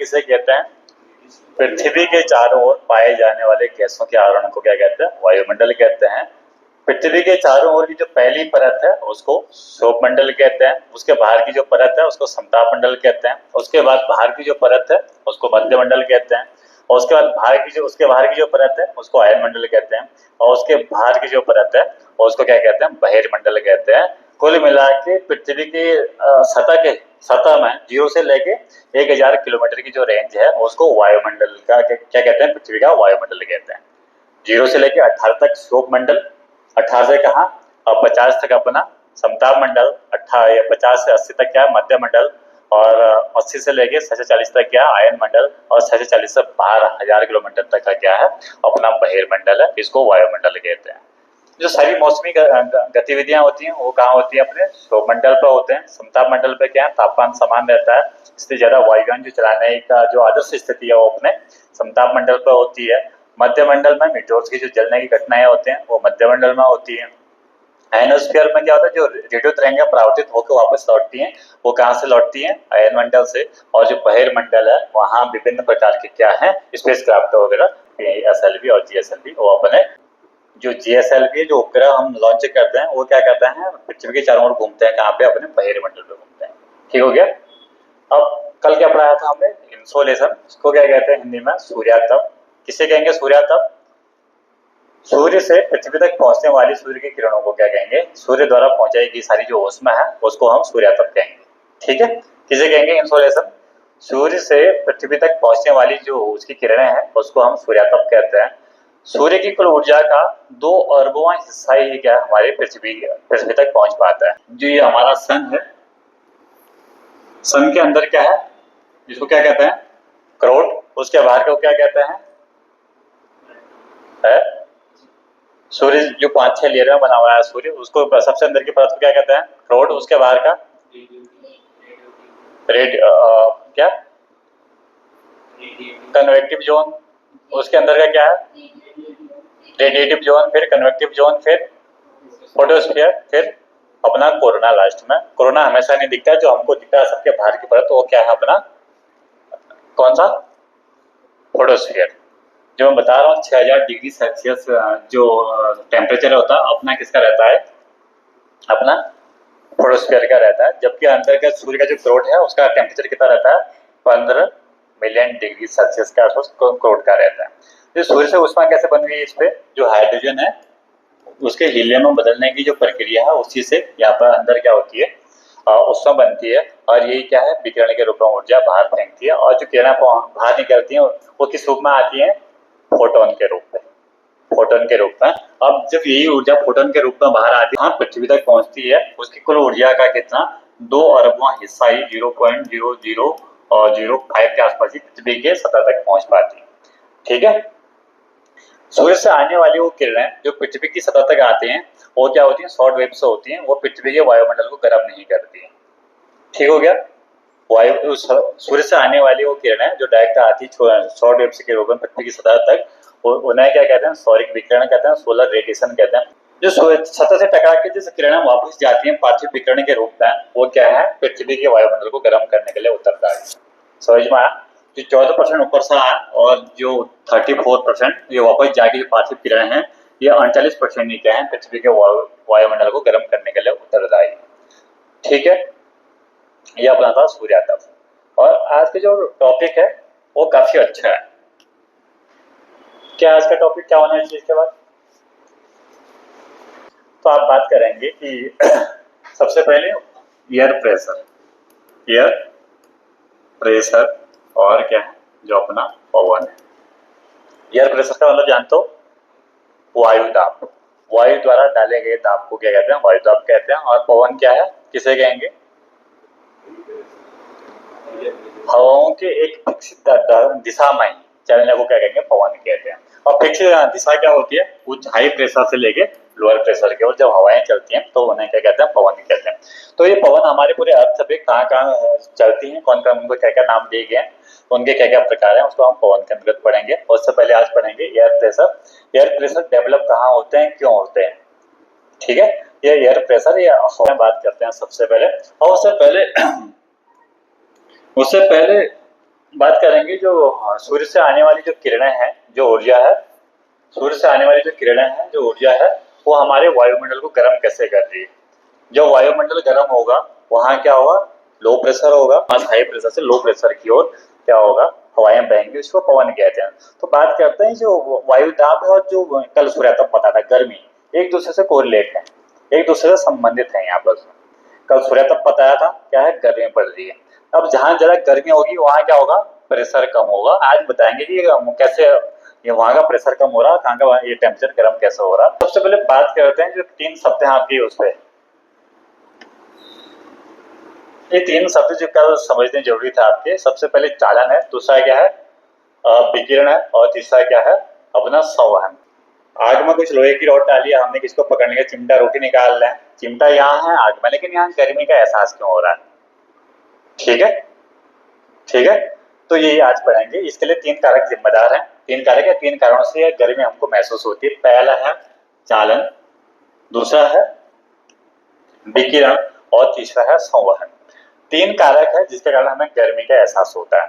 किसे कहते हैं? पृथ्वी के चारों ओर पाए जाने वाले गैसों के आवरण को क्या कहते हैं? वायुमंडल कहते हैं। पृथ्वी के चारों ओर की जो पहली परत है उसको क्षोभमंडल कहते हैं। उसके बाहर की जो परत है उसको समताप मंडल कहते हैं। उसके बाद बाहर की जो परत है उसको मध्यमंडल कहते हैं। और उसके बाद उसके बाहर की जो परत है उसको आयन मंडल कहते हैं। और उसके बाहर की जो परत है उसको क्या कहते हैं? बहिर्मंडल कहते हैं। कुल मिला के पृथ्वी की सतह में 0 से लेके 1000 किलोमीटर की जो रेंज है उसको वायुमंडल का क्या कहते हैं? पृथ्वी का वायुमंडल कहते हैं। 0 से लेके 18 तक क्षोभमंडल, 18 से कहा और 50 तक अपना समताप मंडल, 50 से 80 तक क्या है? मध्य मंडल, और 80 से लेके 640 तक क्या? आयन मंडल, और 640 से 12,000 किलोमीटर तक का क्या है? अपना बहिर्मंडल है। इसको वायुमंडल कहते हैं। जो सारी मौसमी गतिविधियां होती हैं वो कहाँ होती है? अपने क्षोभमंडल पर होते हैं। समताप मंडल पे क्या है? तापमान समान रहता है, इसलिए ज्यादा वायुयान जो चलाने का जो आदर्श स्थिति है वो अपने समताप मंडल पर होती है। मध्य मंडल में मीटोर्स की जो जलने की घटनाएं होती हैं वो मध्य मंडल में होती है। आयनोस्फीयर में क्या होता है? जो रेडियो तरंगें परावर्तित होकर वापस लौटती हैं वो कहाँ से लौटती हैं? आयन मंडल से। और जो बहिर्मंडल है वहां विभिन्न प्रकार के क्या है? स्पेस क्राफ्ट वगैरह, SLV और GSLV, वो अपने जो GSLV जो उपग्रह हम लॉन्च करते हैं वो क्या करते हैं? पृथ्वी के चारों ओर घूमते हैं। कहाँ पे? अपने बहिर्मंडल पे घूमते हैं। ठीक हो गया। अब कल क्या पढ़ाया था हमने? इंसोलेशन। इसको क्या कहते हैं हिंदी में? सूर्यातप। किसे कहेंगे? सूर्यातप। सूर्य से पृथ्वी तक पहुंचने वाली सूर्य की किरणों को क्या कहेंगे? सूर्य द्वारा पहुंचाई गई सारी जो ऊष्मा है उसको हम सूर्यातप कहेंगे। ठीक है। किसे कहेंगे? इंसोलेशन। सूर्य से पृथ्वी तक पहुंचने वाली जो उसकी किरणें हैं उसको हम सूर्यातप कहते हैं। सूर्य की कुल ऊर्जा का 2 अरबवां हिस्सा ही क्या हमारे पृथ्वी तक पहुंच पाता है। जो ये हमारा सन है, सन के अंदर क्या है? जिसको क्या कहते हैं? क्रोट। उसके बाहर को क्या कहते हैं? सूर्य जो 5-6 लेयर में बना हुआ है सूर्य, उसको सबसे अंदर की परत को क्या कहते हैं? क्रोट। उसके बाहर का क्या? Convective zone. उसके अंदर का क्या है? रेडिएटिव जोन, फिर कन्वेक्टिव जोन, फिर फोटोस्फीयर, फिर अपना कोरोना लास्ट में। कोरोना हमेशा नहीं दिखता, जो हमको दिखता है सबके बाहर की परत वो क्या है? अपना कौन सा? फोटोस्फीयर। जो मैं बता रहा हूँ 6000 डिग्री सेल्सियस जो टेम्परेचर होता है अपना किसका रहता है? अपना फोटोस्फीयर का रहता है। जबकि अंदर का सूर्य का जो क्रोट है उसका टेम्परेचर कितना रहता है? 15 मिलियन डिग्री सेल्सियस का क्रोट का रहता है। तो सूर्य से ऊष्मा कैसे बन रही है? इस पे जो हाइड्रोजन है उसके हीलियम में बदलने की जो प्रक्रिया है उसी से यहाँ पर अंदर क्या होती है? ऊष्मा बनती है। और यही क्या है? विकिरण के रूप में ऊर्जा बाहर फेंकती है। और जो किरणें बाहर निकलती हैं वो किस रूप में आती है? फोटोन के रूप में। फोटोन के रूप में। अब जब यही ऊर्जा फोटोन के रूप में बाहर आती है, पृथ्वी तक पहुंचती है, उसकी कुल ऊर्जा का कितना? 2 अरबवां हिस्सा ही 0.0005 के आसपास ही पृथ्वी के सतह तक पहुंच पाती है। ठीक है। सूर्य से आने वाली वो किरणें जो पृथ्वी की सतह तक आती हैं वो क्या होती हैं? शॉर्ट वेव से होती हैं। वो पृथ्वी के वायुमंडल को गर्म नहीं करती है। ठीक हो गया। सूर्य से आने वाली वो किरणें जो डायरेक्ट आती है शॉर्ट वेव के रूप में पृथ्वी की सतह तक, उन्हें क्या कहते हैं? सौरिक विकिरण कहते हैं, सोलर रेडिएशन कहते हैं। जो सतह से टकरा के जैसे किरणें वापस जाती हैं पार्थिव विकिरण के रूप में, वो क्या है? पृथ्वी के वायुमंडल को गर्म करने के लिए उत्तरदायी है। समझ में आया? जो 14% ऊपर से आया और जो 34% ये वापस जाके जो पार्थिव किरण है ये 39% ही क्या है? पृथ्वी के वायुमंडल को गर्म करने के लिए उत्तरदायी है। ठीक है। ये अपना था सूर्यातप। और आज का जो टॉपिक है वो काफी अच्छा है। क्या आज का टॉपिक क्या होना चाहिए इसके बाद? तो आप बात करेंगे कि सबसे पहले एयर प्रेशर। एयर प्रेशर और क्या है? जो अपना पवन है। एयर प्रेशर का मतलब जानते हो? वायु दाब। वायु द्वारा डाले गए दाब को क्या कहते हैं? वायु दाब कहते हैं। और पवन क्या है? किसे कहेंगे? हवाओं के एक फिक्स दिशा में चलने को क्या कहेंगे? पवन कहते हैं। और फिक्स दिशा क्या होती है? उच्च हाई प्रेशर से लेके लोअर प्रेशर की ओर जब हवाएं चलती हैं तो उन्हें क्या कहते हैं? पवन कहते हैं। तो ये पवन हमारे पूरे अर्थ पे कहाँ कहाँ चलती हैं, कौन कौन उनको क्या क्या नाम दिए गए हैं, उनके क्या क्या प्रकार हैं, उसको हम पवन के अंतर्गत पढ़ेंगे। और उससे पहले आज पढ़ेंगे air pressure. Air pressure develop कहाँ होते हैं, क्यों होते हैं? ठीक है। ये एयर प्रेशर ये बात करते हैं सबसे पहले। और उससे पहले बात करेंगे जो सूर्य से आने वाली जो किरणें हैं, जो ऊर्जा है, सूर्य से आने वाली जो किरणें हैं, जो ऊर्जा है, वो हमारे वायुमंडल को गर्म कैसे कर रही है। जब वायुमंडल गर्म होगा, वहां क्या होगा, लो प्रेशर होगा, हाई प्रेशर से लो प्रेशर की ओर क्या होगा, हवाएं बहेंगी, उसको पवन कहते हैं। तो बात करते हैं जो वायु दाब है और जो कल सूर्य तप पता था गर्मी, एक दूसरे से कोरिलेट है, एक दूसरे से संबंधित है। यहाँ पर कल सूर्य तप बताया था क्या है, गर्मी पड़ रही है। अब जहां जरा गर्मी होगी वहां क्या होगा, प्रेशर कम होगा। आज बताएंगे कि कैसे ये वहां का प्रेशर कम हो रहा है, कहाँ का ये टेम्परेचर गर्म कैसे हो रहा है। सबसे पहले बात करते हैं जो 3 शब्द हैं आपकी उस पे। ये 3 शब्द जो कल समझने जरूरी था आपके। सबसे पहले चालन है, दूसरा क्या है विकिरण है, और तीसरा क्या है अपना संवहन। आग में कुछ लोहे की रॉड डाली है हमने, किसको पकड़ने का, चिमटा रोटी निकाल रहे हैं, चिमटा यहाँ है आग में, लेकिन यहाँ गर्मी का एहसास क्यों हो रहा है। ठीक है, ठीक है। तो ये आज पढ़ेंगे, इसके लिए 3 कारक जिम्मेदार हैं। 3 कारक है, 3 कारणों से गर्मी हमको महसूस होती है। पहला है चालन, दूसरा है विकिरण, और तीसरा है संवहन। 3 कारक है जिसके कारण हमें गर्मी का एहसास होता है।